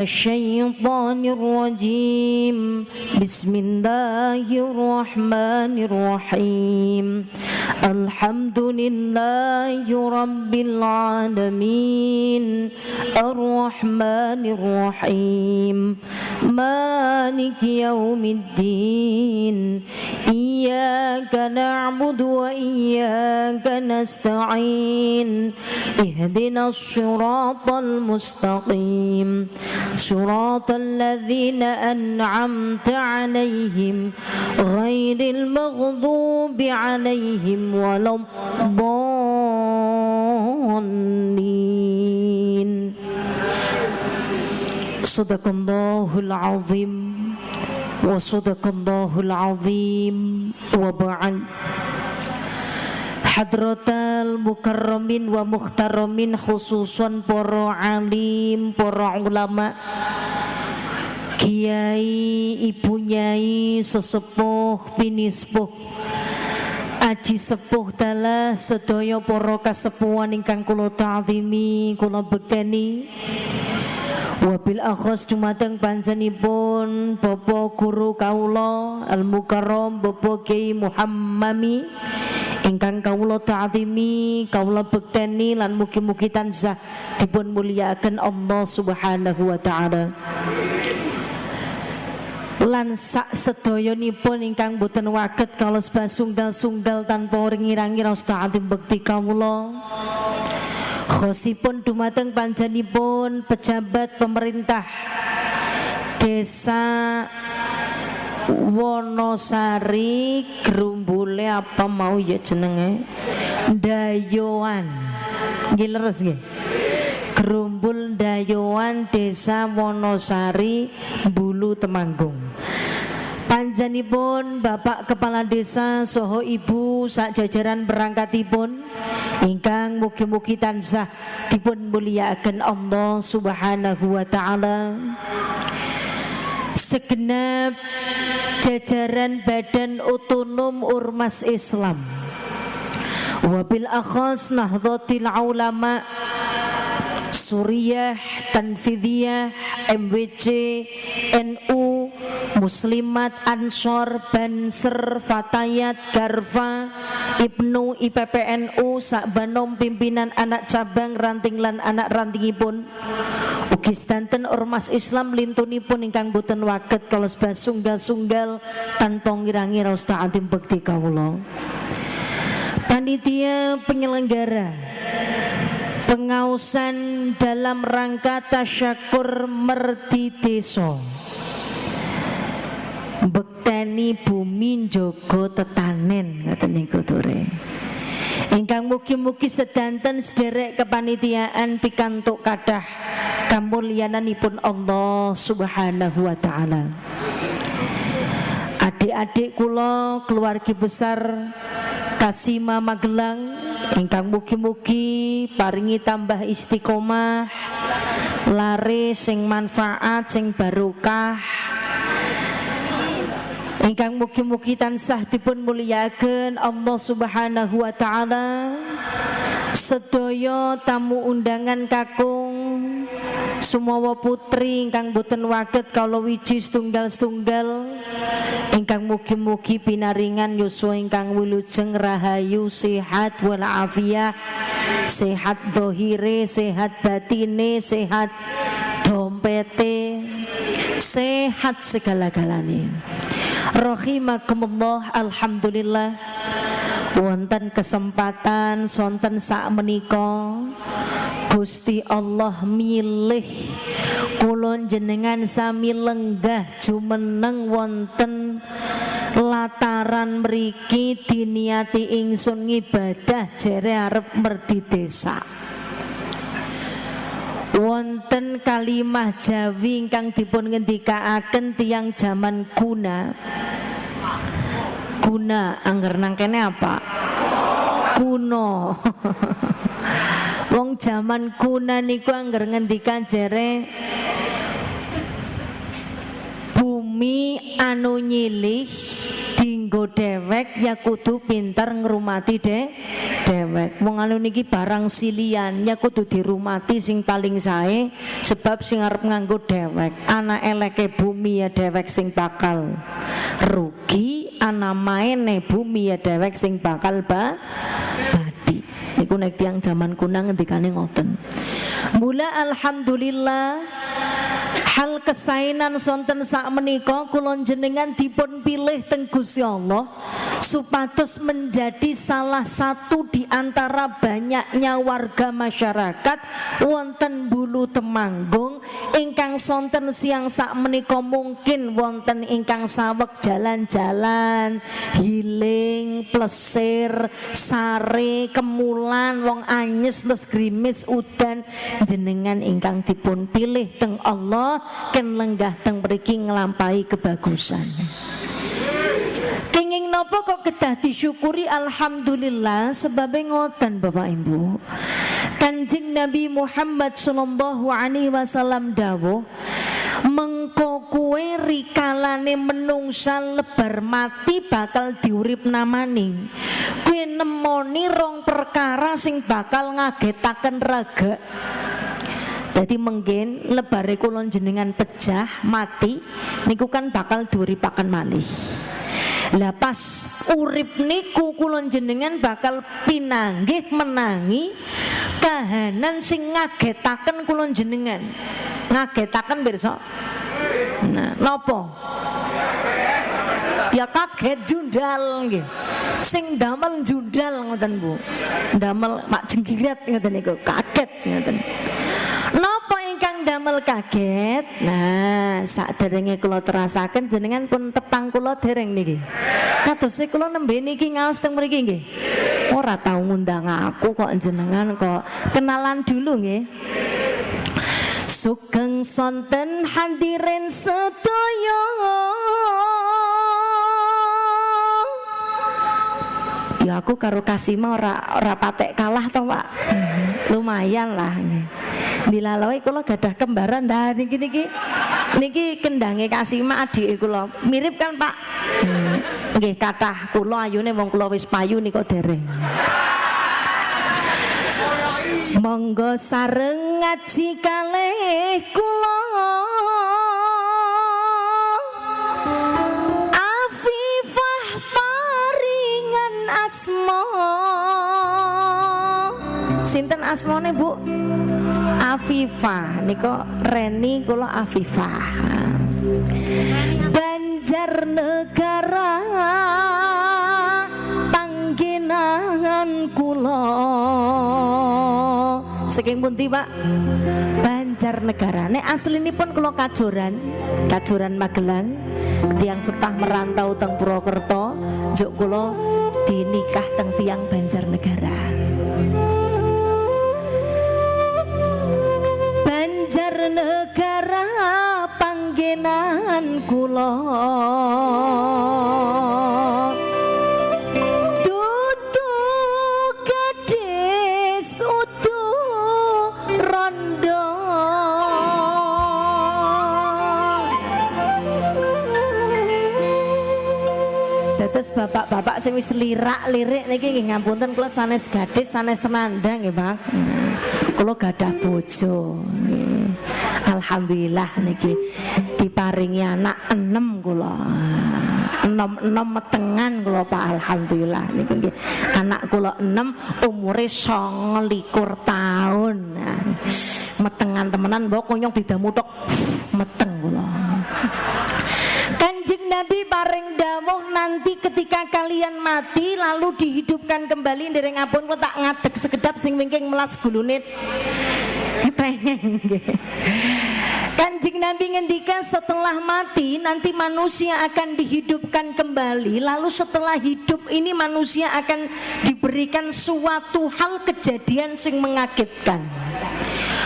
الشيطان الرجيم بسم الله الرحمن الرحيم الحمد لله رب العالمين الرحمن الرحيم مالك يوم الدين إياك نعبد وإياك نستعين اهدنا الصراط المستقيم صراط الذين أنعمت عليهم غير المغضوب عليهم ولا الضالين صدق الله العظيم وصدق الله العظيم وبعد Hadratal mukarramin wa muhtaramin khususan para alim, para ulama, kiai, ibu nyai, sesepuh, pinispuh, aji sepuh dalah sedaya para kasepuhan ingkang kula ta'zimi, kula bekteni. Wabil akhos dumateng panjenipun Bapak Guru kaula Al Mukarram Bapak Kiai Muhammami ingkang kawula ta'zimi, kawula bekteni lan mugi-mugi tansah dipun mulyakaken Allah Subhanahu wa taala. Lan sak sedayanipun ingkang boten waget kalos basunggal-sunggal tanpa ngirangi raos ta'zim bekti kawula. Khosipun dumateng panjenipun pejabat pemerintah Desa Wonosari, Grumbule apa mau ya jenenge? Dayoan. Nggih leres nggih. Grumbul Dayoan Desa Wonosari, Bulu Temanggung. Panjenipun Bapak Kepala Desa soho Ibu sak jajaran perangkatipun ingkang mugi-mugi tansah dipun mulyakaken Allah Subhanahu wa taala. Segenap jajaran Badan Otonom Ormas Islam wabil akhas Nahdlatul Ulama Suriah, Tanfidiyah, MWC, NU, Muslimat, Ansor, Banser, Fatayat, Garfa, Ibnu, IPPNU, sakbanom pimpinan anak cabang ranting lan anak rantingipun. Ugi sedanten ormas Islam lintunipun ingkang boten waget kalos basunggal-sunggal tanpa ngirangi raos ta'zim bekti kawula. Panitia penyelenggara pengausan dalam rangka tasyakur merdi desa bekteni bumi njogo tetanen ngoten niku tore. Ingkang mugi-mugi sedanten sederek kepanitiaan pikantuk kathah kamulyananipun Allah Subhanahu wa taala. Adik-adik kula keluarga besar Kasima Magelang ingkang mugi-mugi paringi tambah istiqomah, lare sing manfaat sing barokah. Ingkang mugi-mugi tansah dipun mulyakaken Allah Subhanahu wa taala. Sedaya tamu undangan kakung sumawa putri ingkang boten waget kala wiji setunggal-setunggal ingkang mugi-mugi pinaringan yuswa ingkang wilujeng rahayu sehat wal afiyah, sehat zahire, sehat batine, sehat dompete, sehat segala-galane. Rahimakumullah. Alhamdulillah wonten kesempatan sonten sak menika Gusti Allah milih kula jenengan sami lenggah jumeneng wonten lataran mriki diniati ingsun ngibadah jere arep merdi desa. Wonten kalimah Jawi ingkang dipun ngendikaaken tiyang jaman kuna. Kuna angger nang kene apa? Kuno. Wong jaman kuna niku angger ngendikan jere bumi anu nyilih di dinggo dewek ya kudu pinter ngrumati dewek. Wong anu niki barang silian ya kudu dirumati sing paling sae, sebab sing arep nganggo dewek ana eleke bumi ya dewek sing bakal rugi, ana maene bumi ya dewek sing bakal badi. Niku nek tiyang jaman kuna ngendikane ngoten. Mula alhamdulillah hal kesainan sonten sak menika kula jenengan dipun pilih teng Gusti Allah supados menjadi salah satu di antara banyaknya warga masyarakat wonten Bulu Temanggung ingkang sonten siang sak menika mungkin wonten ingkang saweg jalan-jalan healing plesir sare kemulan wong anyes terus grimis udan jenengan ingkang dipun pilih teng Allah ken lenggah teng mriki nglampahi kebagusan. Kenging napa kok kedah disyukuri alhamdulillah sebab ngoten Bapak Ibu. Kanjeng Nabi Muhammad sallallahu alaihi wasallam dawuh mengko kowe rikalane menungsa lebar mati bakal diuripna maning. Kowe nemoni rong perkara sing bakal ngagetaken raga. Jadi mungkin lebare kula jenengan pejah mati niku kan bakal diuripaken malih. Lah pas urip niku kula jenengan bakal pinanggih menangi kahanan sing ngagetaken kula jenengan. Ngagetaken pirsa? Nah, napa? Ya kaget jundal nggih. Sing damel jundal ngoten Bu. Damel mak jenggirat ngoten niku, kaget ngoten. Napa ingkang damel kaget? Nah, saderenge kula terasaken jenengan pun tepang kula dereng niki. Kadose kula nembe niki ngaos teng mriki nggih. Ora tau ngundang aku kok jenengan kok kenalan dulu nggih. Sugeng sonten hadirin sedaya. Ya aku karo Kasima ora patek kalah to, Pak. Lumayan lah. Dilaloi kula gadah kembaran dah niki kendange Kasima adik kula. Mirip kan, Pak? Nggih kathah kula ayune wong kula wis payu nika dereng. Monggo sareng ngaji kalih kula. Afifah paringan asma. Sinten asmane, Bu? Afifah niko Reni kula Afifah. Banjarnegara panggenan kula. Saking pundi, Pak? Banjarnegara. Nek aslinipun kula Kajoran Magelang. Tiang sepah merantau teng Purwokerto, njuk kula dinikah teng tiang Banjarnegara. Banjarnegara panggenan kula dudu gadis udu rondo. Dados bapak-bapak sing wis lirak-lirik niki nggih ngapunten kula sanes gadis sanes tenandang nggih, Pak. Kula gadah bojo. Alhamdulillah niki diparingi anak 6 kula. 6 metengan kula, Pak. Alhamdulillah niki nggih. Anak kula 6 umure 29 tahun. Nah, metengan temenan mbok konyong didamu tok meteng kula. Kanjeng Nabi paring dawuh nanti ketika kalian mati lalu dihidupkan kembali ndereng ampun kula tak ngadeg sekedap sing wingking melas gulune tengeng nggih. Kanjeng Nabi ngendikan setelah mati nanti manusia akan dihidupkan kembali. Lalu setelah hidup ini manusia akan diberikan suatu hal kejadian sing mengagetkan.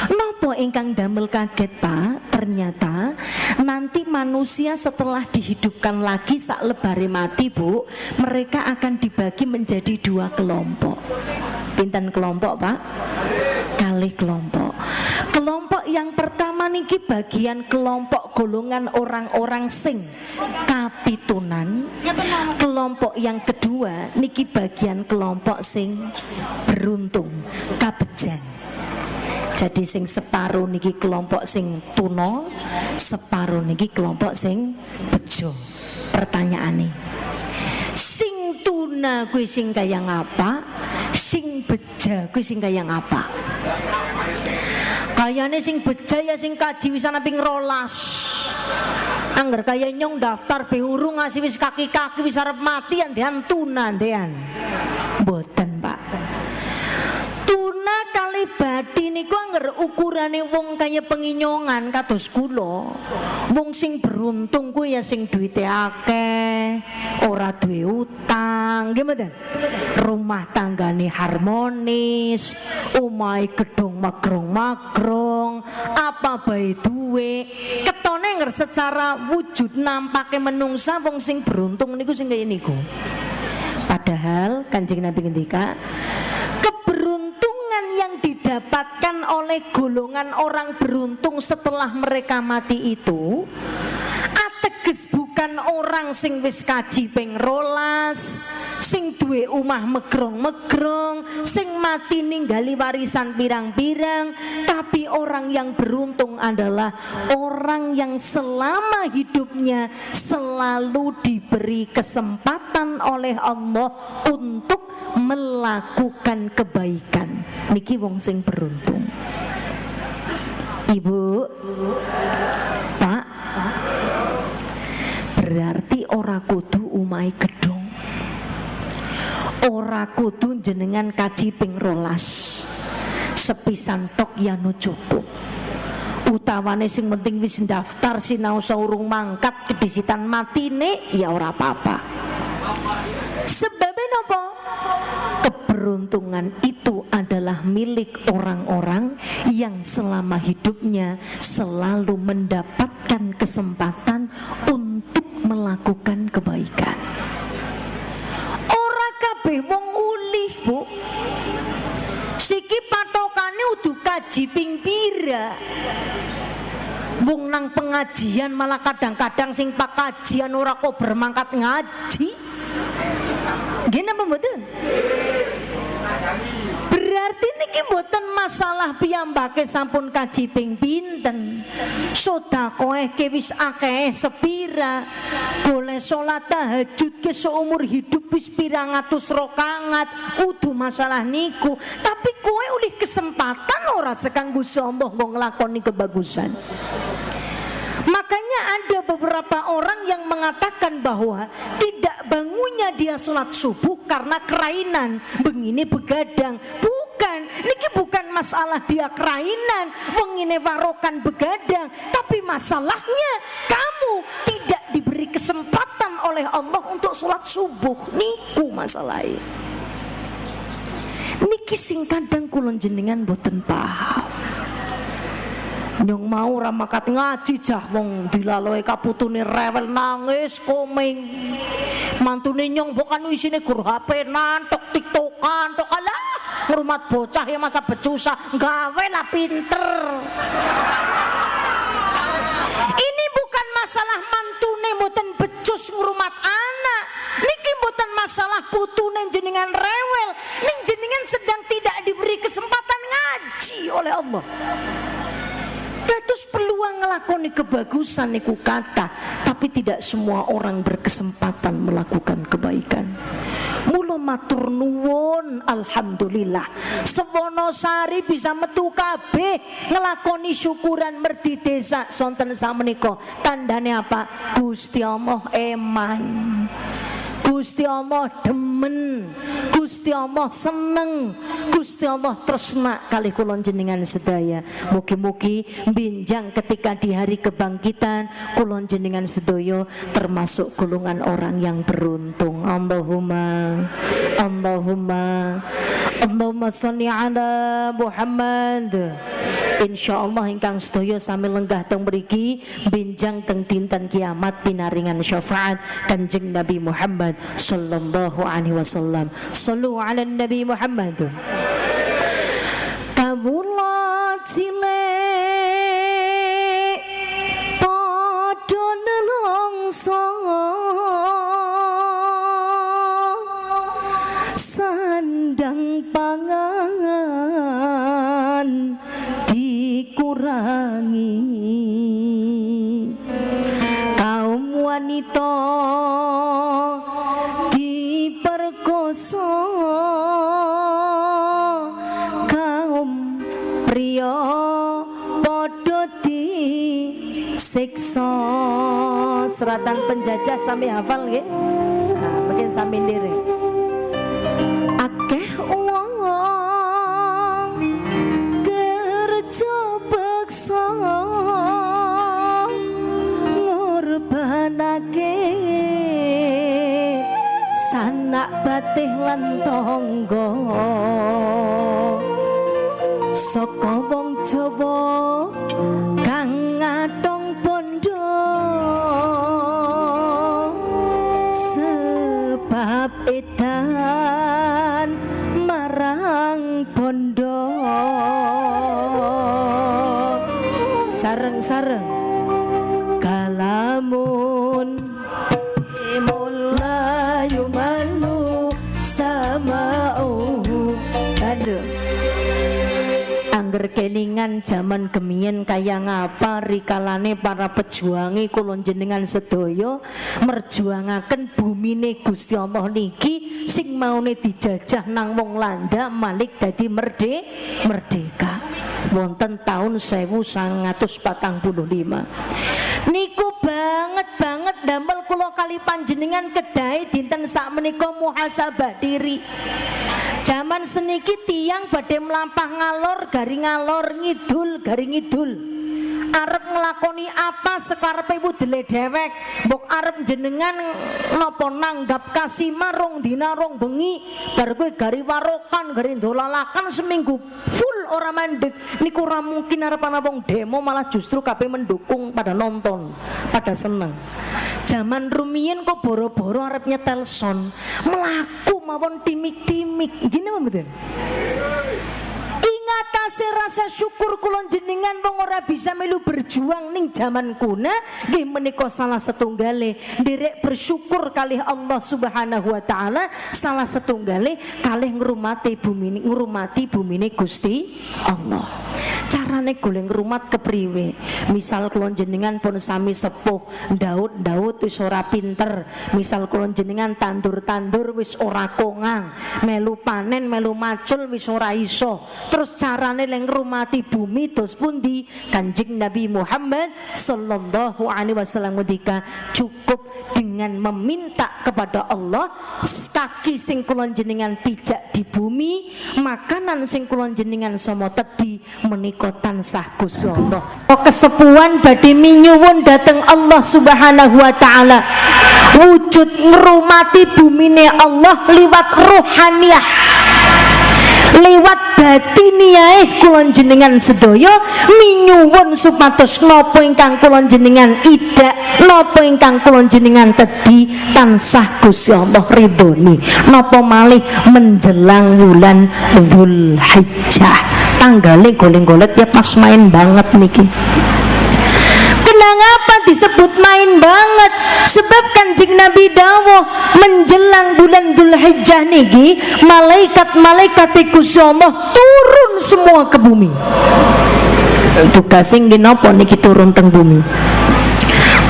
Nopo ingkang damel kaget, Pak? Ternyata nanti manusia setelah dihidupkan lagi sak lebare mati, Bu, mereka akan dibagi menjadi 2 kelompok. Pinten kelompok, Pak? Kalih kelompok. Kelompok yang pertama niki bagian kelompok golongan orang-orang sing kapitunan. Kelompok yang kedua niki bagian kelompok sing beruntung, kabejan. Jadi sing separuh niki kelompok sing tuna, separuh niki kelompok sing bejo. Pertanyaane, sing tuna kuwi sing kaya ngapa? Sing beja kuwi sing kaya ngapa? Kayane sing beja ya sing kaji wisan ping 12. Angger kaya nyong daftar be urung ngasih wis kaki-kaki wis arep mati andean tuna andean. Mboten, Pak. Tuna kali bathi niku angger ukurane wong kaya penginyongan kados kula. Wong sing beruntung kuwi ya sing duwite akeh, ora duwe utang, nggih mboten? Rumah tanggane harmonis, omahe gedung magrong-magrong, apa bae duwe. Ketone angger secara wujud nampake menungsa wong sing beruntung niku sing kaya niku. Padahal Kanjeng Nabi ngendika, keberuntungan yang didapatkan oleh golongan orang beruntung setelah mereka mati itu ateges bukan orang sing wis kaji ping 12, sing duwe omah megrong-megrong, sing mati ninggali warisan pirang-pirang, tapi orang yang beruntung adalah orang yang selama hidupnya selalu diberi kesempatan oleh Allah untuk melakukan kebaikan. Niki wong sing beruntung. Ibu, Pak, berarti ora kudu umai gedung, ora kudu jenengan kaji ping 12, sepisan tok ya nu cukup. Utawane sing penting wis daftar sinau saurung mangkat kedisitan matine ya ora apa-apa. Sebabnya napa? Keberuntungan itu adalah milik orang-orang yang selama hidupnya selalu mendapatkan kesempatan untuk melakukan kebaikan. Ora kabeh wong ulih, Bu. Siki patokane udu kaji ping pira. Wong nang pengajian malah kadang-kadang sing pak kajian ora kok bermangkat ngaji. Gini apa mboten? Berarti niki mboten masalah piyambake sampun kaji ping pinten, sedekah ke wis akeh sepira, boleh salat tahajud ke seumur hidup wis pirang atus rakaat, udu masalah niku. Tapi kowe ulih kesempatan ora sekanggo sombong nggo nglakoni kebagusan. Makanya ada beberapa orang yang mengatakan bahwa tidak bangunnya dia sholat subuh karena kerainan, begini begadang. Bukan, niki bukan masalah dia kerainan, mengine warokan begadang, tapi masalahnya kamu tidak diberi kesempatan oleh Allah untuk sholat subuh. Niku masalahnya. Niki sing kadang kulon jenengan boten paham. Nyong mau ramakat ngaji jah wong dilaloe kaputune rewel nangis komeng. Mantune nyong bukan isine gur HP nantok tiktokan tok alah ngrumat bocah ya masa becusah gawe lah pinter. Ini bukan masalah mantune mboten becus ngrumat anak. Niki mboten masalah putune jenengan rewel, ning jenengan sedang tidak diberi kesempatan ngaji oleh Allah. Terus peluang ngelakoni kebagusan niku kata, tapi tidak semua orang berkesempatan melakukan kebaikan. Mula matur nuwun, alhamdulillah Sewonosari bisa metu kabeh ngelakoni syukuran merdi desa sonten samenika. Tandane apa? Gusti Allah eman, Gusti Allah demen, Gusti Allah seneng, Gusti Allah tresna kali kula jenengan sedaya. Mugi-mugi binjang ketika di hari kebangkitan kula jenengan sedaya termasuk golongan orang yang beruntung. Allahumma Allahumma sholli ala Muhammad. Insyaallah ingkang sedaya sami lenggah teng mriki benjang teng dinten kiamat pinaringan syafaat Kanjeng Nabi Muhammad sallallahu alaihi wasallam. Shallu ala Nabi Muhammad. Kawula cilik mangsa sandang pangan dikurangi, kaum wanita diperkosa, kaum pria padha disiksa. Seratan penjajah sami hafal nggih? Nah, mungkin sami nderek. Akeh wong kerja beksa ngorbanake sanak batih lan tangga, saka wong Jawa kang ngatong bondo, sebab edan marang bondo. Sareng-sareng kalamun mulayu malu sama'u. Aduh, angger kelingan zaman gemien kaya ngapa rikalane para pejuangi kula jenengan sedaya merjuangaken bumine Gusti Allah niki sing maune dijajah nang wong Landa Malik dadi merdeka wonten taun 1945 niku banget damel kula kali panjenengan kedai dinten sakmenika muhasabah diri. Zaman seniki tiang badhe mlampah ngalor garing ngalor ngidul garing ngidul. Arep nglakoni apa sekarepe wudele dhewek, mbok arep jenengan napa nanggap kasima rong dina rong bengi, bar kowe gari warokan, gari dolalakan seminggu full ora mandeg. Niku ora mungkin arep ana wong demo, malah justru kabeh mendukung, pada nonton, pada seneng. Zaman rumiyin kok boro-boro arep nyetel son, melaku mawon timik-timik. Gini apa mboten? Ingatase rasa syukur kula jenengan wong ora bisa melu berjuang ning jaman kuna nggih menika salah setunggale nderek bersyukur kalih Allah Subhanahu wa taala, salah setunggale kalih ngurmati bumine Gusti Allah. Carane goleng ngrumat kepriwe? Misal kula jenengan pun sami sepuh, Daud wis ora pinter, misal kula jenengan tandur wis ora kongang, melu panen melu macul wis ora iso. Terus carane leng ngrumati bumi dos pundi? Kanjeng Nabi Muhammad sallallahu alaihi wasallam ngendika cukup dengan meminta kepada Allah, kaki sing kula jenengan pijak di bumi, makanan sing kula jenengan sama tedi menika tansah Gusti Allah. Kesepuan badhe minyuwun dhateng Allah Subhanahu wa taala. Wujud ngrumati bumine Allah liwat rohaniyah, lewat batiniae kula jenengan sedaya minyuwun supados napa ingkang kula jenengan idak, napa ingkang kula jenengan tedi tansah Gusti Allah ridhoni. Napa malih menjelang wulan Dzulhijjah tanggale goleng-golet ya pas main banget niki. Kenapa disebut main banget? Sebab Kanjeng Nabi dawuh menjelang bulan Dzulhijjah niki malaikat-malaikat Gusti Allah turun semua ke bumi. Tugas sing napa niki turun teng bumi?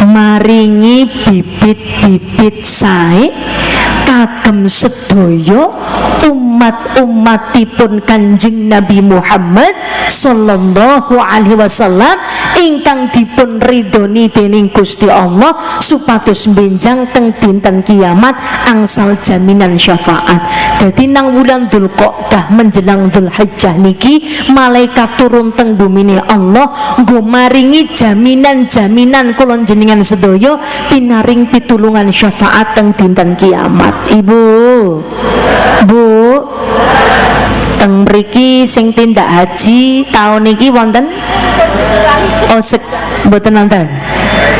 Maringi bibit-bibit sae kagem sedaya umat-umatipun Kanjeng Nabi Muhammad sallallahu alaihi wasallam ingkang dipun ridhoni dening Gusti Allah supados benjang teng dinten kiamat angsal jaminan syafaat. Dadi nang wulan Dzulqa'dah menjelang Dzulhijjah niki malaikat turun teng bumine Allah nggo maringi jaminan-jaminan kula jenengan sedaya pinaring pitulungan syafaat teng dinten kiamat. Ibu, Bu, teng mriki sing tindak haji tahun niki wonten? Oh, mboten nonton.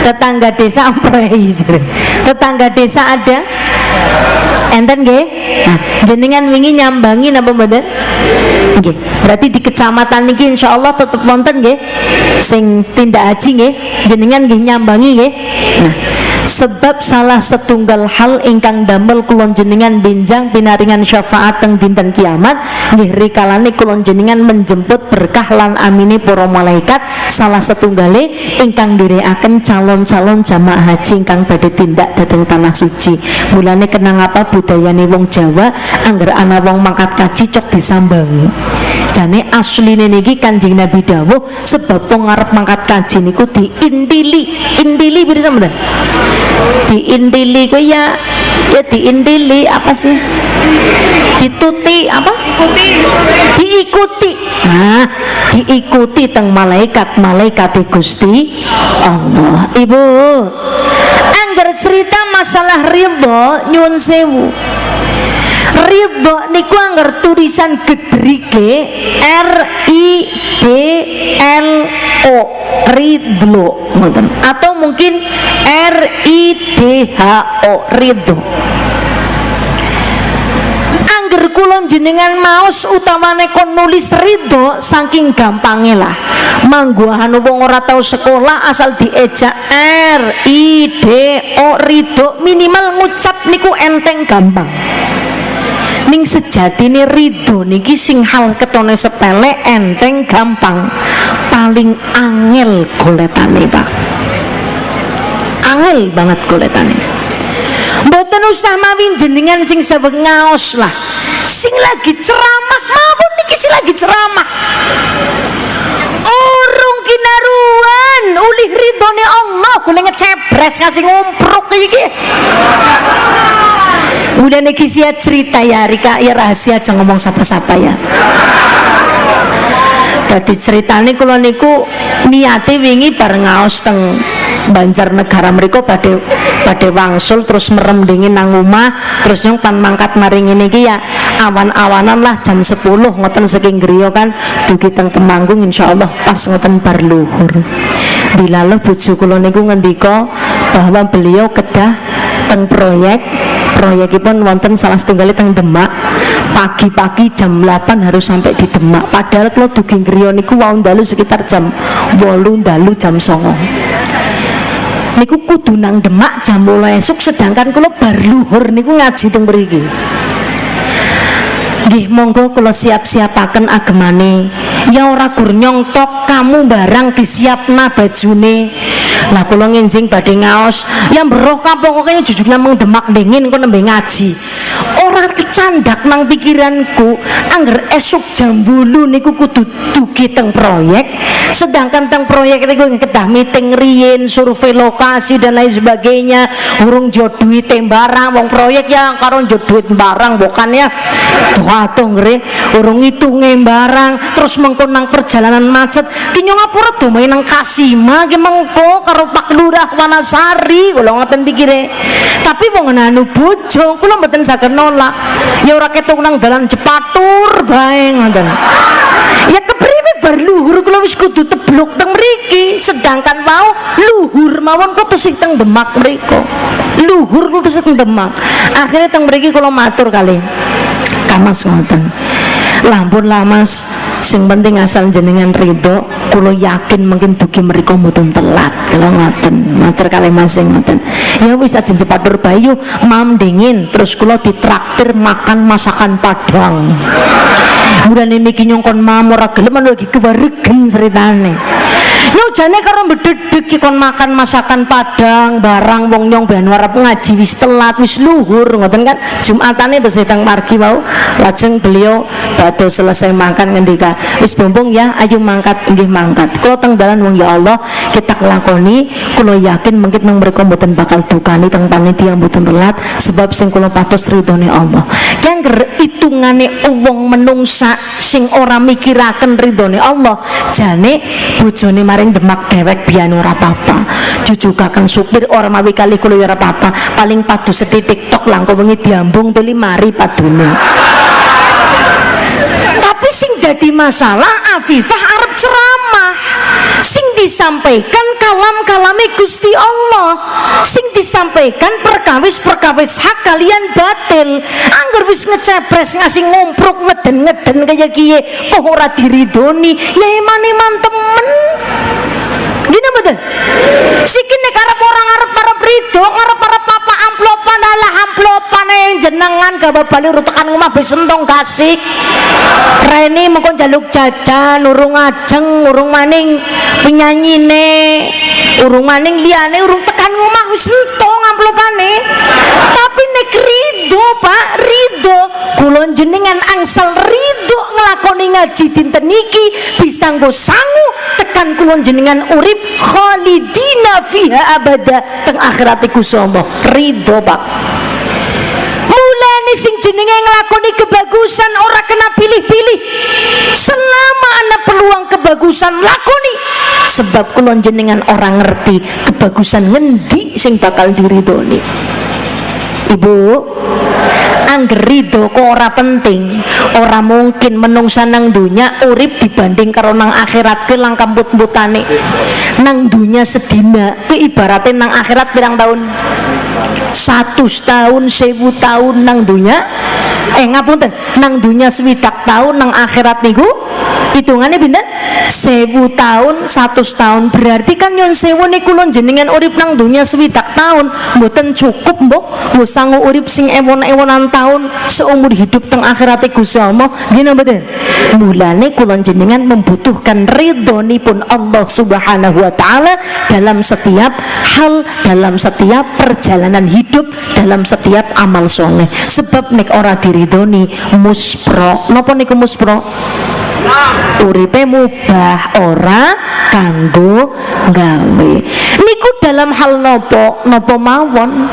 Tetangga desa amprei. Tetangga desa ada? Enten nggih? Nah, jenengan wingi nyambangi napa mboten? Nggih. Berarti di kecamatan niki insyaallah tetep wonten nggih sing tindak haji nggih. Jenengan nggih nyambangi nggih. Nah, sebab salah setunggal hal ingkang damel kula jenengan benjang pinaringan syafaat teng dinten kiamat nggih rikalane kula jenengan menjemput berkah lan amine para malaikat salah setunggale ingkang ndherekaken calon-calon jamaah haji ingkang badhe tindak dhateng tanah suci. Mulane kenang apa budayane wong Jawa angger ana wong mangkat kaji cok disambangi. Jane asline niki Kanjeng Nabi dawuh sebab wong arep mangkat kaji niku diintili pirsa mboten? Diintili ku ya diintili apa sih? Dituti apa? Diikuti. Nah, diikuti teng malaikat Gusti Allah. Ibu, angger cerita masalah ridho nyuwun sewu. Ridho niku angger tulisan gedrige RIDLO ridho ngoten atau mungkin RIDHO ridho. Angger kula jenengan maos utamane kon nulis ridho saking gampange lah. Mangguhan wong ora tau sekolah asal diejak RIDO ridho minimal ngucap niku enteng gampang. Ning sejatine ridho niki sing hal ketone sepele enteng gampang paling angel goletane Pak, angel banget goletane. Mboten usah mawi jenengan sing saweg ngaos lah, sing lagi ceramah mawon niki sing lagi ceramah urung kinaruan ulih ridhone Allah kula ngecebres ngasih ngumpruk iki. Udah niki sia cerita ya Rika ya rahasia aja ngomong sapa-sapa ya. Dadi ceritane kula niku niate wingi bareng ngaos teng Banjarnegara mriku badhe wangsul terus merem dingin nang omah terus nyong pan mangkat maring ngene iki ya awan-awanan lah jam 10 ngoten saking griya kan dugi teng Temanggung insyaallah pas ngoten bar luhur. Dilalah bojo kula niku ngendika bahwa beliau kedah teng proyekipun wonten salah setunggal teng Demak. Pagi-pagi jam 8 harus sampai di Demak. Padahal kalau dugi griya niku wau dalu sekitar jam 8 dalu jam 9. Niku kudu nang Demak jam 8 esuk sedangkan kula bar luhur niku ngaji teng mriki. Nggih monggo kula siap-siapaken agemane. Ya ora gur nyongtok kamu barang disiapna bajune. Lah kula nginjing badhe ngaos, ya mbroh kapokoknya jujur namung Demak dingin kok nembe ngaji. Ora kecandak nang pikiranku angger esuk jam 8 niku kudu dugi teng proyek. Sedangkan teng proyek niku kedah meeting riyin, survei lokasi dan lain sebagainya. Urung jo duit barang wong proyek ya karo jo duit barang bukan ya. Tuh ngre urung ngitunge barang terus mengko nang perjalanan macet ki nyong ngapura do main nang Kasima ki mengko karo Pak Lurah Wanasari kula ngoten pikire. Tapi wong anu bojo kula mboten saged nolak. Ya ora ketung nang dalan Jepatur bae ngoten. Ya kepriwe bar luhur kula wis kudu teblok teng mriki sedangkan wau luhur mawon kok tesih teng Demak mriku. Luhur kula tesih teng Demak. Akhirnya teng mriki kula matur kalih Kamas ngoten. Lampun lah Mas, sing penting asal jenengan ridho, kula yakin mungkin dugi mriku mboten telat. Kula ngoten, matur kalih Mas sing ngoten. Ya wis ajeng Jepatur Bayu, mam dingin, terus kula ditraktir makan masakan Padang. Mulane niki nyong kon mam ora gelem lagi kewaregen ceritane. Nyong jane karo mbededeg iki kon makan masakan Padang barang wong nyong ben arep ngaji wis telat wis luhur ngoten kan. Jumatane terus teng margi wau lajeng beliau badhe selesai makan ngendika wis bombong ya ayo mangkat. Nggih mangkat. Kula teng dalan wong ya Allah kita lakoni kula yakin mungkin nang mriku mboten bakal dukani teng panitia mboten telat sebab sing kula patos ridhone Allah. Kangger hitungane wong menungsa sing ora mikiraken ridhone Allah jane bojone maring Demak dewek biyen ora apa-apa. Cucu kakang supir ora mawi kali kula ora apa-apa. Paling padu setitik tok langkung wengi diambung tuli mari padune. Tapi sing jadi masalah Afifah arep ceramah. Sing disampaikan kalam-kalame Gusti Allah. Sing disampaikan perkawis-perkawis hak kalian batil. Angger wis ngecepres ngasih ngomprok ngeden-ngeden kaya kiye kok ora diridoni. Ya iman-iman temen. Gini betul. Siki nek arep orang arep ridho jenengan gawe bali tekan omah wis entong kasih. Rene mengko njaluk jajan urung ajeng, urung maning penyanyine, urung maning liyane urung tekan omah wis entong amplopane. Tapi nek rido Pak, rido kula jenengan angsal rido nglakoni ngaji dinten niki bisa nggo sangu tekan kula jenengan urip khalidina fiha abada teng akhirat iku sama rido Pak. Mulane sing jenenge nglakoni kebagusan ora kena pilih-pilih. Selama ana peluang kebagusan lakoni, sebab kula jenengan orang ngerti kebagusan ngendi sing bakal diridoni. Ibu, angger ridho kok ora penting, ora mungkin menungsa nang dunya urip dibanding karo nang akhirat ke lang kamput-putane. Nang dunya sedina ke ibaratnya nang akhirat pirang tahun? 100 tahun, 1000 tahun nang dunya. Ngapunten, nang dunya 20 tahun, nang akhirat niku hitungannya pinten? 1000 tahun, 100 tahun. Berarti kan nyon sewu niku lho jenengan urip nang dunya 20 tahun mboten cukup mbok nggo sangu urip sing ewon-ewonan tahun seumur hidup teng akhirate Gusti Allah. Nggih napa mboten? Mulane kula jenengan membutuhkan ridhonipun Allah Subhanahu wa taala dalam setiap hal, dalam setiap perjalanan hidup, dalam setiap amal soleh. Sebab nek ora diridhoni muspro. Napa niku muspro? Uripe mubah ora kanggo gawe. Niku dalam hal nopo mawon.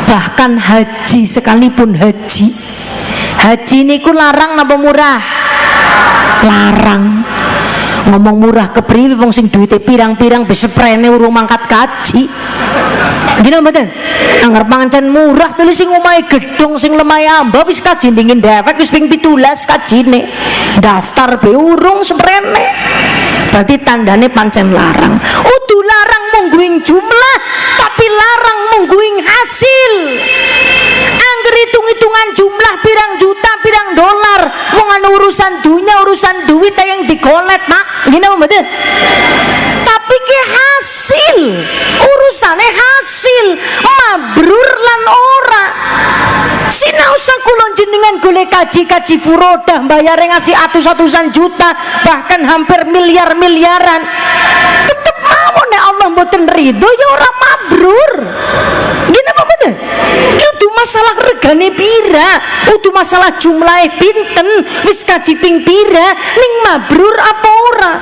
Bahkan haji sekalipun haji niku larang napa murah? Larang. Ngomong murah kepriwe wong sing duwite pirang-pirang bisa prene urung mangkat kaji. Gini mboten? Angger pancen murah tulis sing omahe gedung sing lemah amba wis kaji dingin dewek wis ping 17 kajine. Daftar be urung seprene. Berarti tandane pancen larang. Udu larang mungguing jumlah tapi larang mungguing hasil. Angger hitung-hitungan jumlah pirang juta pirang dolar wong anu urusan dunya urusan duit yang digolet Mak. Gini mboten? Tapi ke hasil urusane hasil mabrur lan ora. Sinaosa kula jenengan golek kaji furodah bayare ngasih atus-atusan juta bahkan hampir miliar-miliaran tetep mawon nek Allah mboten ridho ya ora mabrur. Gini apa mboten? Itu masalah regane pira, itu masalah jumlahe pinten, wis kaji ping pira ning mabrur apa ora.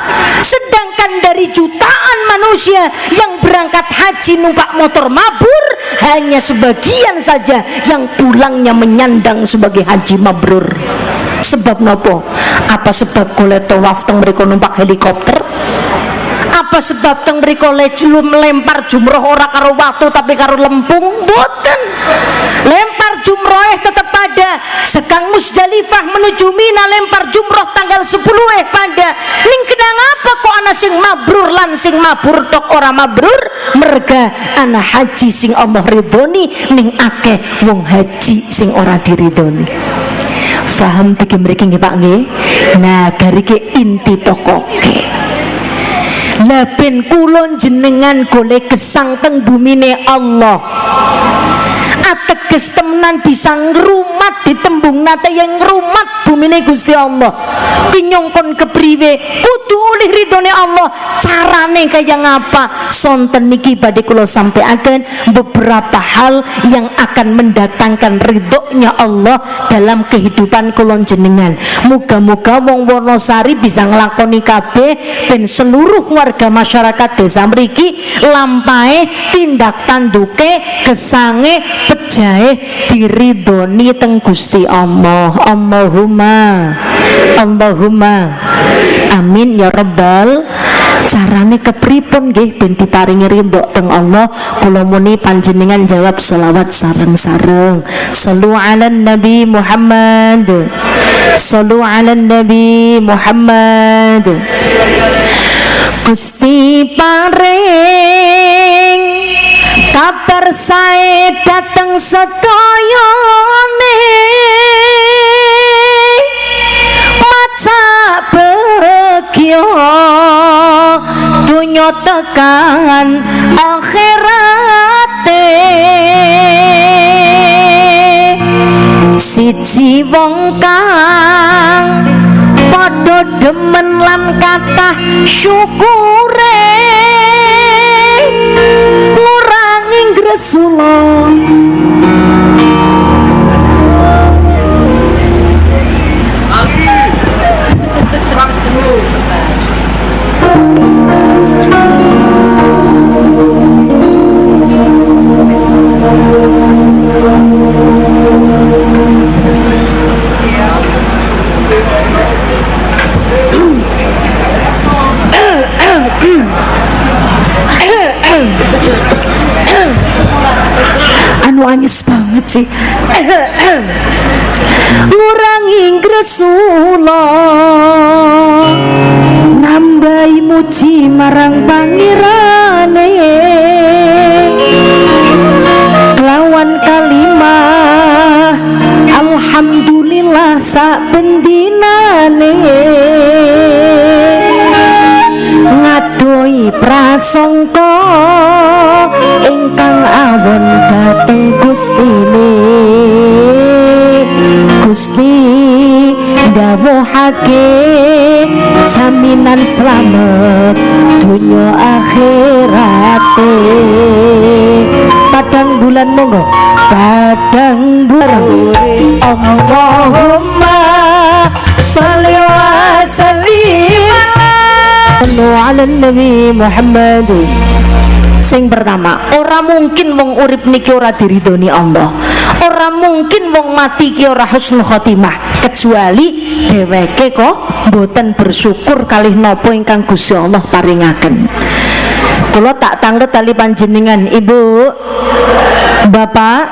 Sedangkan dari jutaan manusia yang berangkat haji numpak motor mabrur hanya sebagian saja yang pulangnya menyandang sebagai haji mabrur. Sebab nopo? Apa sebab golek tawaf teng mriko numpak helikopter? Apa sebab teng mriko melempar jumroh ora karo watu tapi karo lempung? Mboten. Lempar jumroh tetap pada sekang Musdalifah menuju Mina lempar jumroh tanggal 10 pada. Ning kenang apa kok ana sing mabrur lan sing mabur tok ora mabrur? Merga ana haji sing Allah ridhoni ning akeh wong haji sing ora diridhoni. Paham iki mriki nggih Pak nggih? Nah, garike inti pokoke. Lah ben kula jenengan golek gesang teng bumine Allah. Ateges temenan bisa ngrumat ditembung nate yang ngrumat bumine Gusti Allah. Kinyongkon kepriwe kudu oleh ridhone Allah. Carane kaya ngapa? Sonten niki badhe kula sampaikan beberapa hal yang akan mendatangkan ridhonya Allah dalam kehidupan kula jenengan. Muga-muga wong Wonosari bisa nglakoni kabeh ben seluruh warga masyarakat desa mriki lampahe tindak tanduke gesange pejahe diridhoni teng Gusti Allah. Allahumma amin ya rabbal. Carane kepripun nggih ben diparingi ridho teng Allah? Kula muni panjenengan jawab selawat sareng-sareng. Shallu 'alan nabi Muhammad. Shallu 'alan nabi Muhammad. Gusti paring kabar sae dateng sedayane maca begya dunya tekan akhirate siji wong kang padha demen lan kathah syukure ngurangi gresula anu anyes banget sih ngurangi gresula nambahi muji marang pangirane kelawan kalimah alhamdulillah sak bendinane ngadoi prasangka ingkang awon dhateng Gustine Gusti dawuhake jaminan slamet dunya akhirate padang bulan monggo padang bulan Allahumma sholli wa sallim ala Nabi Muhammad. Sing pertama, ora mungkin wong urip niki ora diridhoni Allah. Ora mungkin wong mati ki ora husnul khotimah kecuali dheweke kok mboten bersyukur kalih napa ingkang Gusti Allah paringaken. Kula tak tanglet tali panjenengan Ibu, Bapak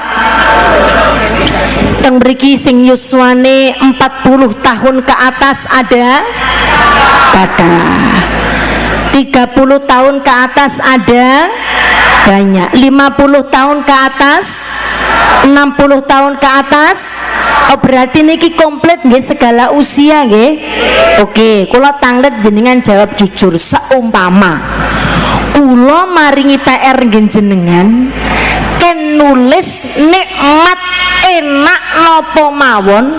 teng mriki sing yuswane 40 tahun ke atas ada? Kada. 30 tahun ke atas ada? Banyak. 50 tahun ke atas? 60 tahun ke atas? Oh berarti niki komplit nggih segala usia nggih. Oke, kula tanglet jenengan jawab jujur. Seumpama kula maringi PR nggih jenengan ken nulis nikmat enak napa mawon,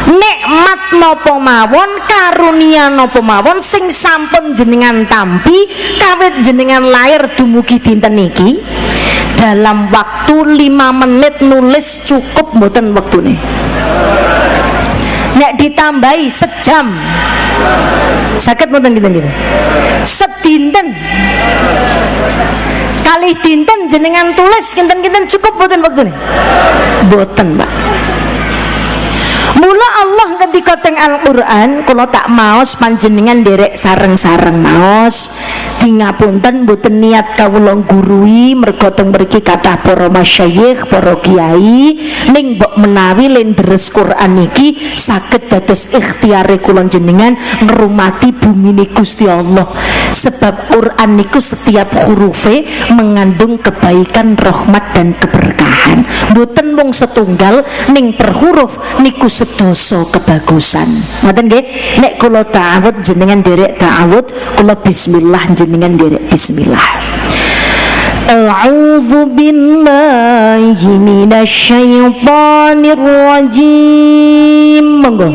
nikmat napa mawon, karunia napa mawon sing sampun jenengan tampi kawit jenengan lahir dumugi dinten niki dalam waktu 5 menit nulis cukup mboten wektune. Nek ditambahi sejam saged mboten gitu-gitu. Sedinten kalih dinten jenengan tulis kinten-kinten cukup mboten wektune? Mboten, Pak. Mula Allah ketika teng Al-Qur'an kula tak maos panjenengan derek sareng-sareng maos dingapunten mboten niat kawula gurui merga teng mriki kathah para masyayikh para kiai ning mbok menawi len deres Qur'an iki saged dados ikhtiare kula jenengan ngrumati bumine Gusti Allah sebab Qur'an niku setiap hurufe mengandung kebaikan, rahmat dan keberkahan. Mboten mung setunggal ning per huruf niku sedoso kebagusan. Ngoten nggih, nek kula ta'awud jenengan derek ta'awud, kula bismillah jenengan derek bismillah. A'udzu billahi minasyaitonir rajim. Monggo.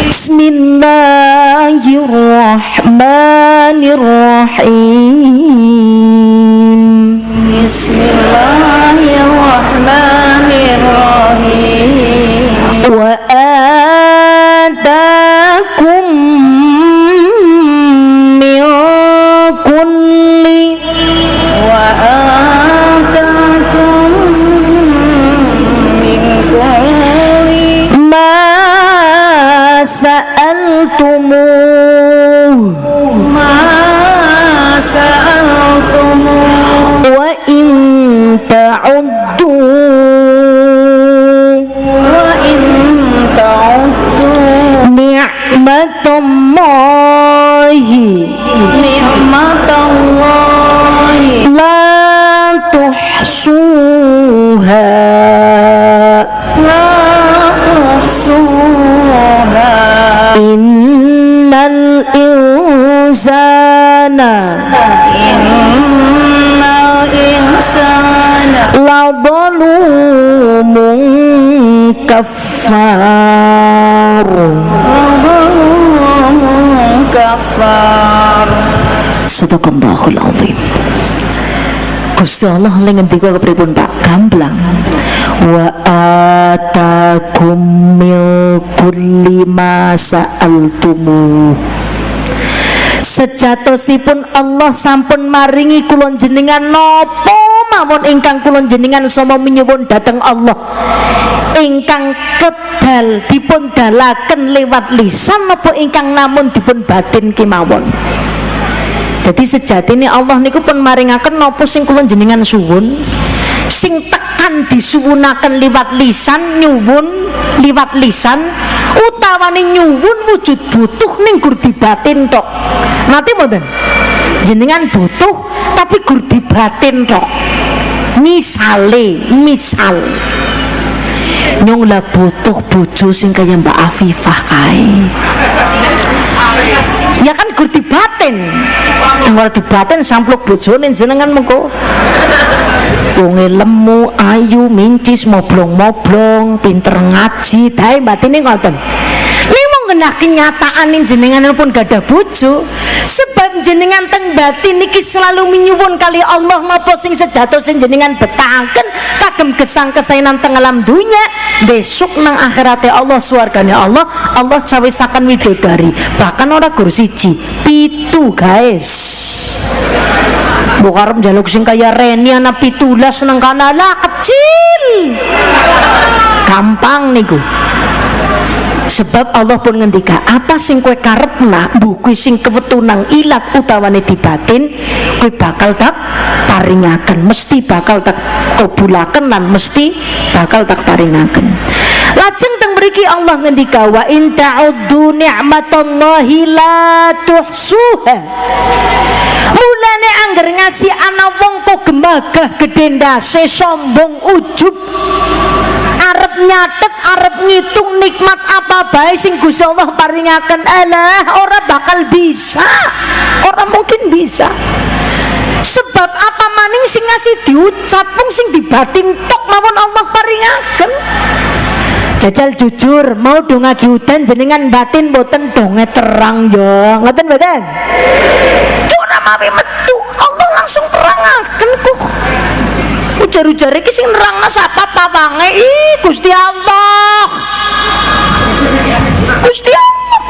Bismillahirrahmanirrahim. Bismillahirrahmanirrahim. Wa atakum min kulli wa atakum min kulli ma sa'altumuh wa in ta'uddu ni'matallahi la tuhsuha innal insana la zalumun kafar. Sadaqallahul azim. Gusti Allah ngendika kepripun Pak? Gamblang. Wa atakum mil kulli ma sa'altumu. Sejatosipun Allah sampun maringi kula jenengan napa mawon ingkang kula jenengan sama menyuwun dhateng Allah, ingkang kedal dipun dalaken lewat lisan napa ingkang namun dipun batin kemawon. Jadi sejatine Allah niku pun maringaken napa sing kula jenengan suwun, sing tekan disuwunaken liwat lisan, nyuwun liwat lisan, utawane nyuwun wujud butuh ning gur dibatin tok. Nate mboten? Jenengan butuh tapi gur dibatin tok. Misal nyong lah butuh bojo sing kaya Mbak Afifah kae. Ya kan gur dibatin. Ora dibatin sampluk bojone jenengan mengko. Wonge lemu, ayu, mincis, moblong-moblong, pinter ngaji, dae batine ngoten. Nimo ngenah kenyataan jenengan pun gadah bojo. Sebab jenengan teng batin niki selalu menyuwun kali Allah napa sing sejatos sing jenengan betahaken kagem gesang kesainan teng alam dunya, besok nang akhirate Allah swargane Allah cawisaken widodari, bahkan ora gur siji, 7 guys. Mbok arep njaluk sing kaya Reni ana 17 nang kana lah kecil. Gampang niku. Sebab Allah pun ngendika, apa sing kowe karepna buku sing kewetunang ilat utawane dibatin, kowe bakal tak paringaken, mesti bakal tak kabulaken lan mesti bakal tak paringaken. Lajeng teng mriki Allah ngendika, wa in ta'uddu ni'matallahi la tuhsuha. Mulane angger ngasih ana wong kok gemagah gedhe ndase, sombong ujub, arep nyatet, arep ngitung nikmat apa bae sing Gusti Allah paringaken, alah ora bakal bisa, ora mungkin bisa. Sebab apa maning sing ngasih diucap wong sing dibatin tok mawon Allah paringaken. Jajal jujur, mau do ngagi udan jenengan batin boten donge terang yo, ngoten mboten? Ora mawi metu, Allah langsung terangaken kok. Ujar-ujar iki sing nerangna sapa pawange? Gusti Allah. Gusti Allah.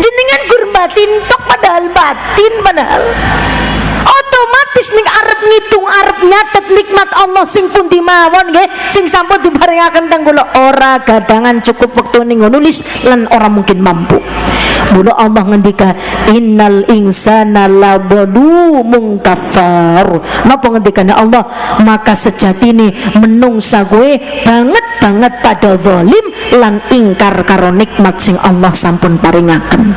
Jenengan gur batin tok padahal batin padahal. Otomatis ning arep ngitung, arep nyatet nikmat Allah sing pundi mawon nggih, sing sampun diparingaken teng kula, ora gadangan cukup wektu ning nulis lan ora mungkin mampu. Mula Allah ngendika, innal insana ladzalumun kafar. Napa ngendikane Allah? Maka sejatine menungsa kowe banget pada zalim lan ingkar karo nikmat sing Allah sampun paringaken.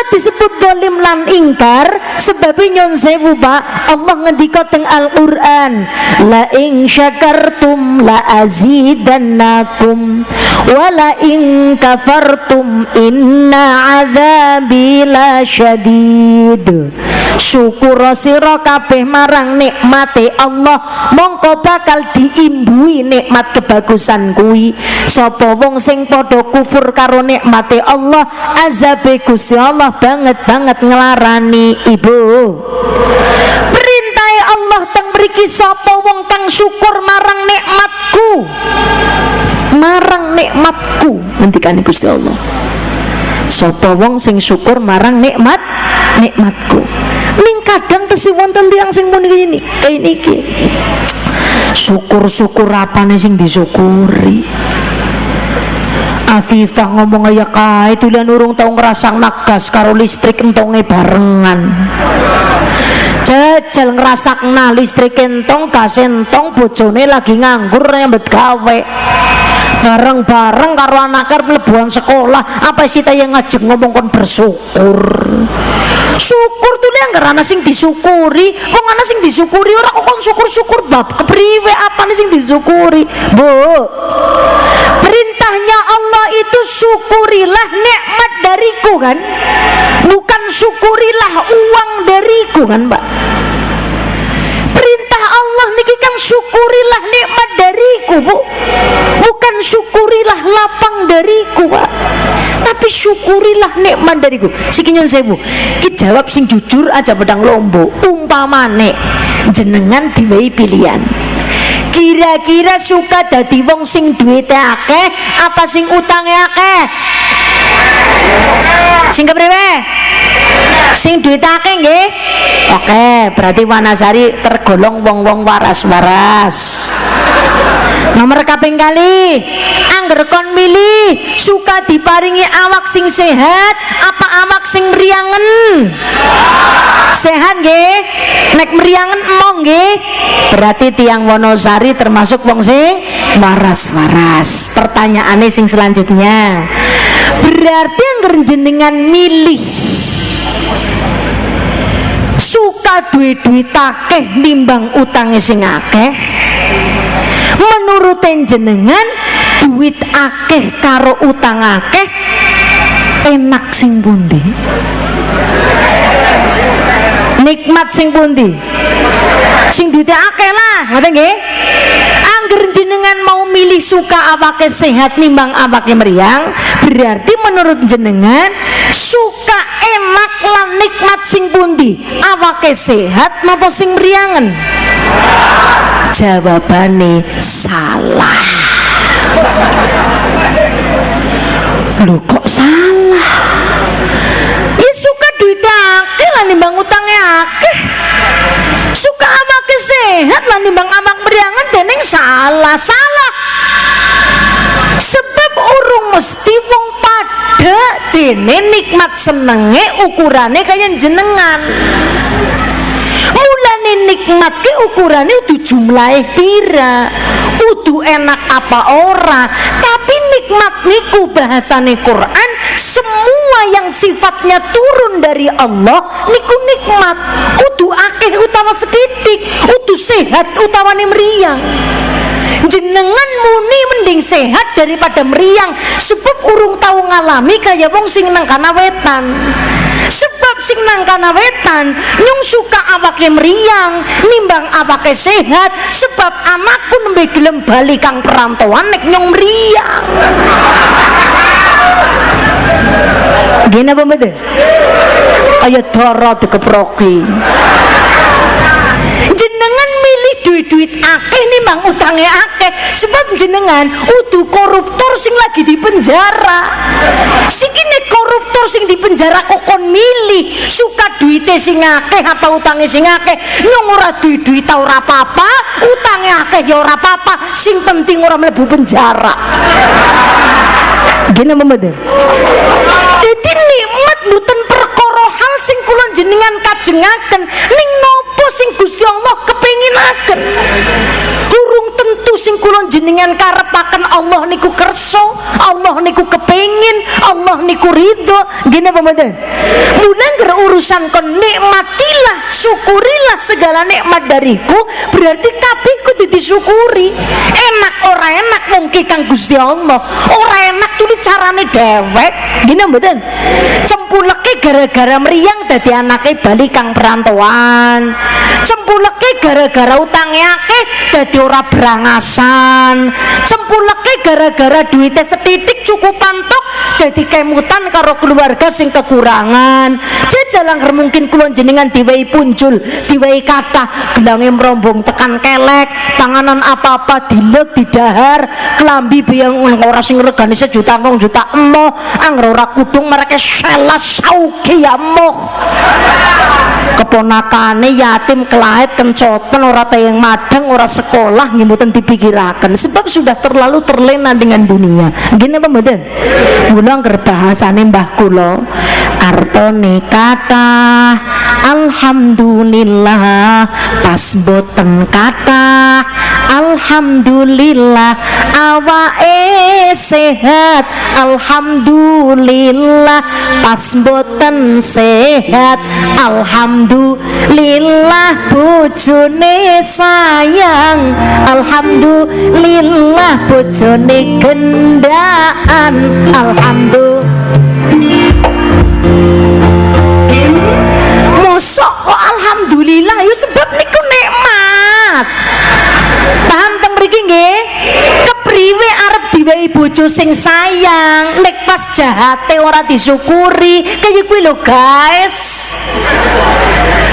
Disebut zalim lan ingkar sebab nyon sewu Pak, Allah ngendika teng Al-Qur'an, la in syakartum la azidannakum wa la in kafartum inna adzabi lasyadid. Syukur sira kabeh marang nikmate Allah, mongko bakal diimbui nikmat kebagusan kuwi. Sapa wong sing padha kufur karo nikmate Allah, azabe Gusti Allah banget ngelarani. Ibu, perintahe Allah teng mriki, sapa wong kang syukur marang nikmatku ngendikane Gusti Allah, sapa wong sing syukur marang nikmatku. Ning kadang tesih wonten tiyang sing muni ngene iki, syukur apane sing disyukuri? Afifah ngomong aja kae tulian urung tau ngerasang nagas karo listrik entonge barengan. Jajal ngrasakna listrik entong, gas entong, bojone lagi nganggur nyambet gawe. Bareng-bareng karo anake mlebuan sekolah, apa sih ta yang ngajeng ngomong kon bersyukur. Syukur tuh liang karena sing disyukuri, kok ana sing disyukuri ora kok kon syukur-syukur bab kepriwe apane sing disyukuri? Bu, perintahnya Allah itu syukurilah nikmat dariku kan, bukan syukurilah uang dariku kan Pak. Perintah Allah Bu, bukan syukurilah lapang dariku Pak, tapi syukurilah nikmat dariku. Siki nyun sewu, ki jawab sing jujur aja pedang lombo. Umpamane jenengan diwehi pilihan, kira-kira suka dadi wong sing duwite akeh apa sing utange akeh? Sing kepriwe? Sing duwite akeh nggih. Oke, berarti Wanasari tergolong wong-wong waras-waras. Nomor kaping kali, angger kon milih suka diparingi awak sing sehat apa awak sing meriangen? Sehat nggih. Nek meriangen emong nggih. Berarti tiang Wonosari termasuk wong sing waras-waras. Pertanyaane sing selanjutnya, berarti angger jenengan milih suka duit-duit akeh nimbang utange sing akeh, menurut jenengan duit akeh karo utang akeh enak sing pundi? Nikmat sing pundi? Sing duit akeh lah, ngoten nggih. Angger jenengan mau milih suka awake sehat nimbang awake meriang, berarti menurut jenengan suka enak lan nikmat sing pundi? Awake sehat napa sing meriangen? Jawabane salah. Loh kok salah? Ya suka duit akeh lah nimbang utangnya akeh, suka awake sehat lah nimbang awak meriangen, dening salah. Sebab urung mesti wong pada dene nikmat senenge ukurane kaya jenengan. Mulane nikmat ke ukurane udah jumlahe pira, udah enak apa ora, tapi nikmat niku bahasane Quran semua yang sifatnya turun dari Allah niku nikmat, udah akeh utawa sedidik, udah sehat utawa meriang. Jenengan muni mending sehat daripada meriang, sebab urung tahu ngalami kaya wong sing nang kana wetan. Sebab sing nang kana wetan nyung suka awake meriang nimbang awake sehat, sebab anakku nembe gelem bali kang perantauan nek nyung meriang. Gini apa betul? Ayo doro dikeproki. Jenengan milih duit-duit akeh nimbang utangnya akeh, sebab jenengan udah koruptor sing lagi di penjara. Sikine koruptor sing di penjara kok kon milih suka duite sing akeh apa utange sing akeh? Nyong ora duit-duit ta ora apa-apa, utange akeh ya ora apa-apa, sing penting ora mlebu penjara. Gini memede. Jadi nikmat mboten perkara hal sing kula jenengan kajengaken, ning nopo sing Gusti Allah kepenginaken. Durung tentu sing kula jenengan karepaken Allah niku kersa, Allah niku kepengin, Allah niku ridho. Gini apa mboten? Mulai urusan kon nikmatilah, syukurilah segala nikmat dariku, berarti kabeh kudu disyukuri. Enak ora enak mungkin kang Gusti Allah, ora enak tuh carane dewek. Gini mboten? Cempuleke gara-gara meriang dadi anake bali kang perantauan, cempuleke gara-gara utange akeh dadi ora berangasan, cempuleke gara-gara duite setitik cukup pantok dadi kemutan karo keluarga sing kekurangan. Jajalang mungkin kula jenengan diwehi punjul, diwehi kathah, gelange merombong tekan kelek, panganan apa-apa dilek didahar, kelambi biang ora sing regane sejuta wong juta emoh, angger ora kudung mereka selas sauki ya moh. Keponakane yatim kelahit kencoten ora tayang madang ora sekolah mboten dipikiraken, sebab sudah terlalu terlena dengan dunia. Gini apa mboten? Mula angger bahasane mbah kula artone kata alhamdulillah pas boten kata alhamdulillah awake sehat, alhamdulillah pas boten sehat, alhamdulillah bojone sayang, alhamdulillah bojone gendaan, alhamdulillah. Mosok kok alhamdulillah ya sebab niku nikmat. Paham teng mriki nggih? diwehi bojo sing sayang, nek pas jahate ora disyukuri, kaya kuwi lho guys.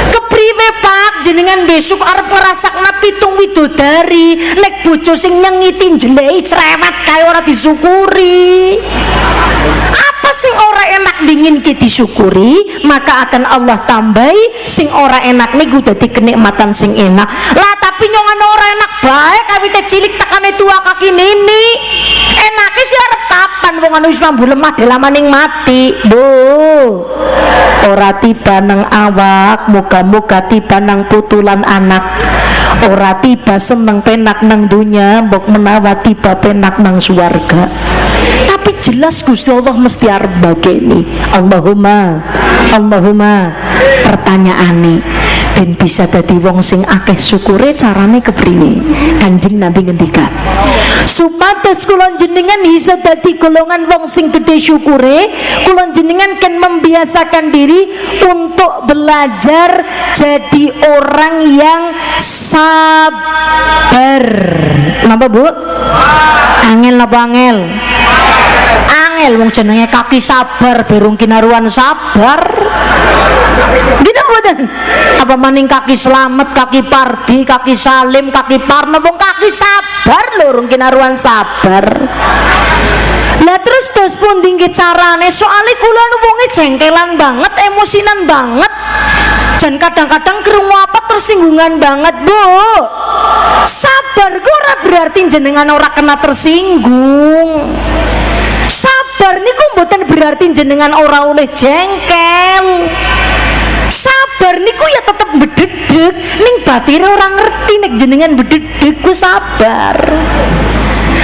Kepriwe Pak jenengan besok arep ngrasakna pitung widodari, nek bojo sing nyengiti jeleki cerewet kaya ora disyukuri. Apa sing ora enak dingin ki disyukuri, maka akan Allah tambahi sing ora enak niku dadi kenikmatan sing enak. Lah tapi nyongan ora enak bae kawite cilik tekane tua kaki nini. Enake sih arep kapan wong anu wis mambu lemah delamaning mati. Bu. Ora tiba nang awak, muga-muga tiba nang putulan anak. Ora tiba seneng penak nang dunya, mbok menawa tiba penak nang swarga. Tapi jelas Gusti Allah mesti arep bageni. Allahumma pertanyaane ben bisa dadi wong sing akeh syukure carane kepriye? Kanjeng Nabi ngendikan supados kula jenengan bisa dadi golongan wong sing gede syukure, kula jenengan kan membiasakan diri untuk belajar jadi orang yang sabar. Napa Bu? Angel napa angel? Angel wong jenenge kaki sabar berung kinaruan sabar. Gitu mboten? Apa maning kaki selamat, kaki pardi, kaki salim, kaki parno, wong kaki sabar lho rung kinaruan sabar. Lah terus dos pundi nggih carane? Soale kula nu wonge jengkelan banget, emosinan banget. Dan kadang-kadang krungu apa tersinggungan banget, Bu. Sabar ku ora berarti jenengan ora kena tersinggung. Sabar niku mboten berarti jenengan ora oleh jengkel. Sabar niku ya tetep bededeg, ning batire ora ngerti nek jenengan bededeg ku sabar.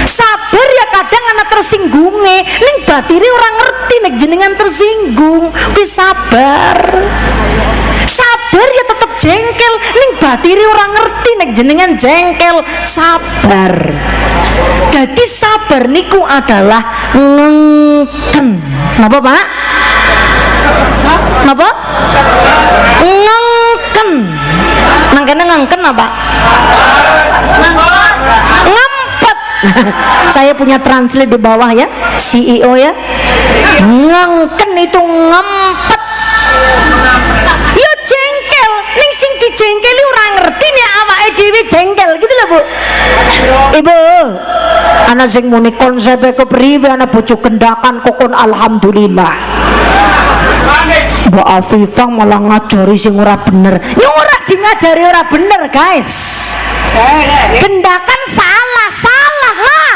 Sabar ya kadang ana tersinggunge, ning batire ora ngerti nek jenengan tersinggung, ku sabar. Sabar ya tetep jengkel, ning batire ora ngerti nek jenengan jengkel, sabar. Jadi sabar niku adalah ngengken. Napa Pak? Napa? Ngengken. Nang kene ngengken apa? Ngempet. Saya punya translate di bawah ya, CEO ya. Ngengken itu ngempet. Yo jengkel, ning sing dijengkeli ora ngerti nek awake dhewe jengkel gitu lho, Bu. Ibu, ana sing muni konsepe kepriwe ana bojo gendakan kokon alhamdulillah. Mbak Afifah malah ngajari sing ora bener. Ya ora ngajari ora bener, guys. Gendakan salah lah.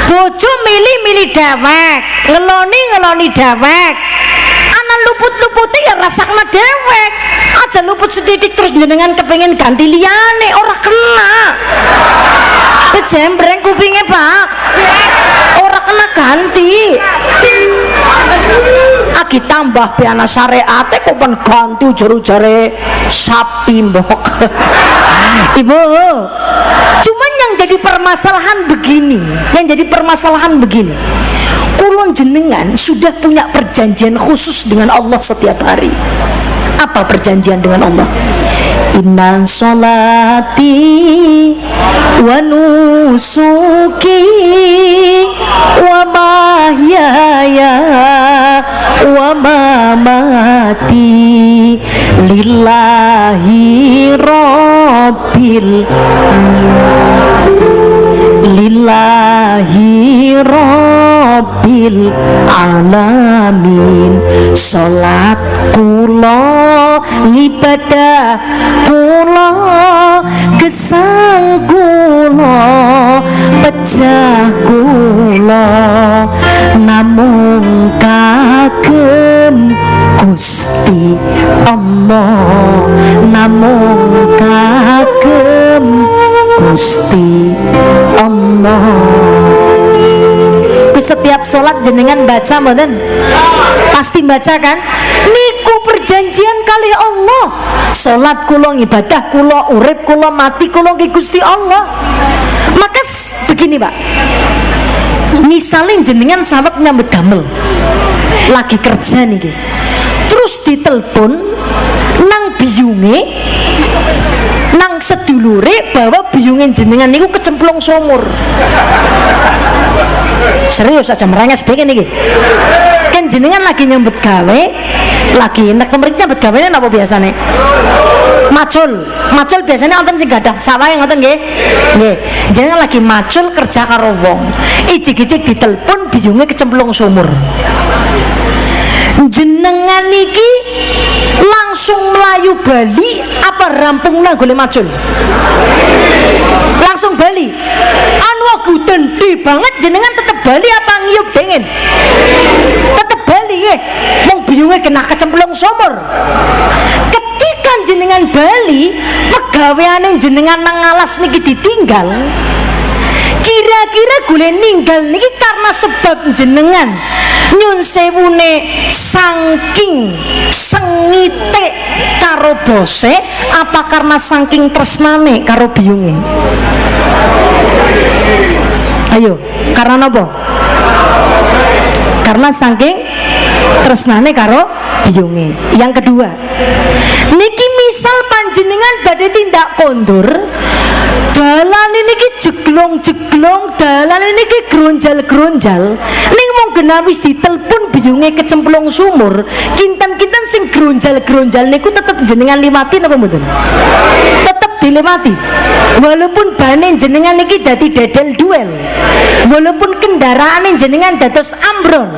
Bojo milih dewek, ngeloni dewek. Ana luput-luputi ya rasakna dewek. Aja luput sedidik terus jenengan kepengen ganti liyane, ora kena. Jembreng kupinge, Pak. Ora kena ganti. Agi tambah piana syariate kok pen ganti ujar-ujare sapi mbok. Ibu, cuman yang jadi permasalahan begini. Kulon jenengan sudah punya perjanjian khusus dengan Allah setiap hari. Apa perjanjian dengan Allah? Inna sholati wa nusuki wa mahyaya wa mamati lillahi rabbil alamin. Salat kula, ibadah kula, gesang kula, pecah kula namung kagem Gusti Allah, namung kagem Gusti Allah. Setiap sholat jenengan baca mboten? Pasti baca kan? Niku perjanjian kali Allah. Sholat kula, ibadah kula, urip kula, mati kula nggih Gusti Allah. Maka begini Pak, misalnya jenengan sawet nyambut damel lagi kerja nih, terus ditelepon nang biyunge, nang sedulure bahwa biyunge jenengan niku kecemplung sumur. Serius aja merenges sedikit niki. Kan jenengan lagi nyambut gawe, lagi nek pemerintah nyambut gawene napa biasane? Macul biasanya wonten sing gadah sawah ngoten nggih. Nggih. Jenengan lagi macul kerja karo wong. Ijik-ijik ditelepon biyunge kecemplung sumur. Jenengan niki langsung melayu bali apa rampung nang golek macul? Langsung bali. Anu gede banget jenengan tetep bali apa ngiyup dingin? Tetep bali nggih. Wong biyunge kena kecemplung sumur. Ketika jenengan bali, pegaweane jenengan nang alas niki ditinggal. Kira-kira gule ninggal niki karena sebab jenengan nyun sewune saking sengite karo bose apa karena saking tresnane karo biyunge? Ayo, karena apa? Karena saking tresnane karo biyunge. Yang kedua, niki misal panjenengan badhe tindak kondur, dalan niki jeglong-jeglong, dalan niki gronjal-gronjal, ning mung genah wis ditelepon biyunge kecemplung sumur, kinten-kinten sing gronjal-gronjal niku tetep jenengan liwati napa mboten? Tetep dilewati. Walaupun bane jenengan niki dadi dedel duel. Walaupun kendaraane jenengan dados ambron.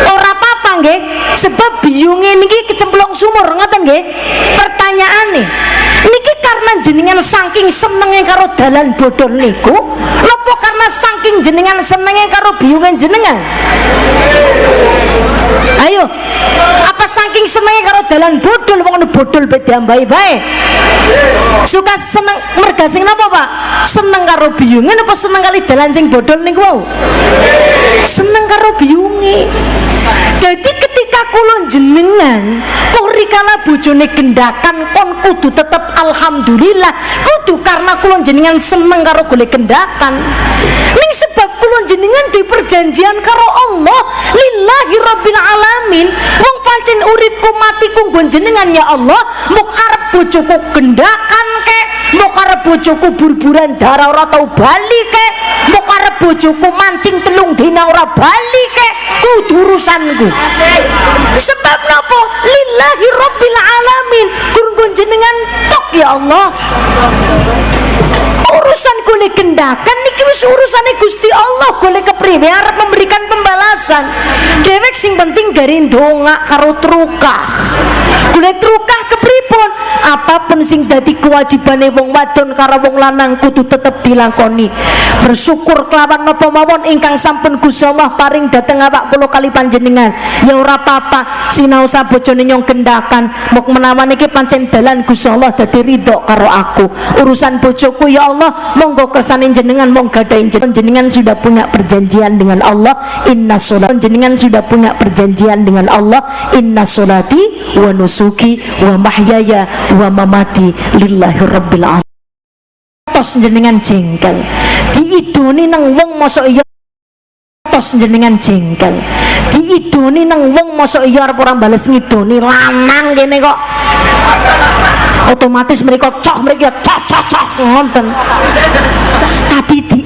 Ora apa-apa nggih, sebab biyunge niki kecemplung sumur ngoten nggih. Pertanyaane, niki karena jenengan saking senenge karo dalan bodol niku, napa karena saking jenengan senenge karo biyunge jenengan? Ayo, apa saking senenge karo dalan bodol wong bodol pe diambahi bae? Suka seneng merga sing napa, Pak? Seneng karo biyunge apa seneng kali dalan sing bodol niku wau? Seneng karo biyunge. Jadi ketika kula jenengan kori kala bojone gendakan kon kudu tetep alhamdulillah, kudu karena kula jenengan seneng karo golek gendakan. Ning sebab kula jenengan di perjanjian karo Allah lillahi rabbil alamin. Wong pancen uripku matiku nggon jenengan ya Allah, muk arep bojoku gendakan kek, muk arep bojoku burburan darah ora tau bali kek, muk arep bojoku mancing telung dina ora bali kek, kudu urusanku. Sebab napa? Lillahi rabbil alamin. Nggon jenengan tok ya Allah. Urusan golek gendakan niki wis urusane Gusti Allah, golek kepriwe arep memberikan pembalasan. Dewek sing penting gari ndongak karo trukah. Golek trukah kepripun? Apapun sing dadi kewajibane wong wadon karo wong lanang kudu tetep dilakoni. Bersyukur kelawan napa mawon ingkang sampun Gusti Allah paring dhateng awak kula kali panjenengan. Ya ora apa-apa, sinaosa bojone nyong gendakan, mok menawa niki pancen dalan Gusti Allah dadi ridho karo aku. Urusan bojoku ya Allah, monggo kersane jenengan, mong gadahin jenengan sudah punya perjanjian dengan Allah. Inna sholat jenengan sudah punya perjanjian dengan Allah. Inna sholati wa nusuki wa mahyaya wa mamati lillahi rabbil alamin. Tos jenengan jengkel diidoni nang wong mosok iya, tos jenengan jengkel diidoni nang wong mosok iya arep ora bales ngidoni lanang kene kok otomatis mereka cok mereka cok ngoten, tapi di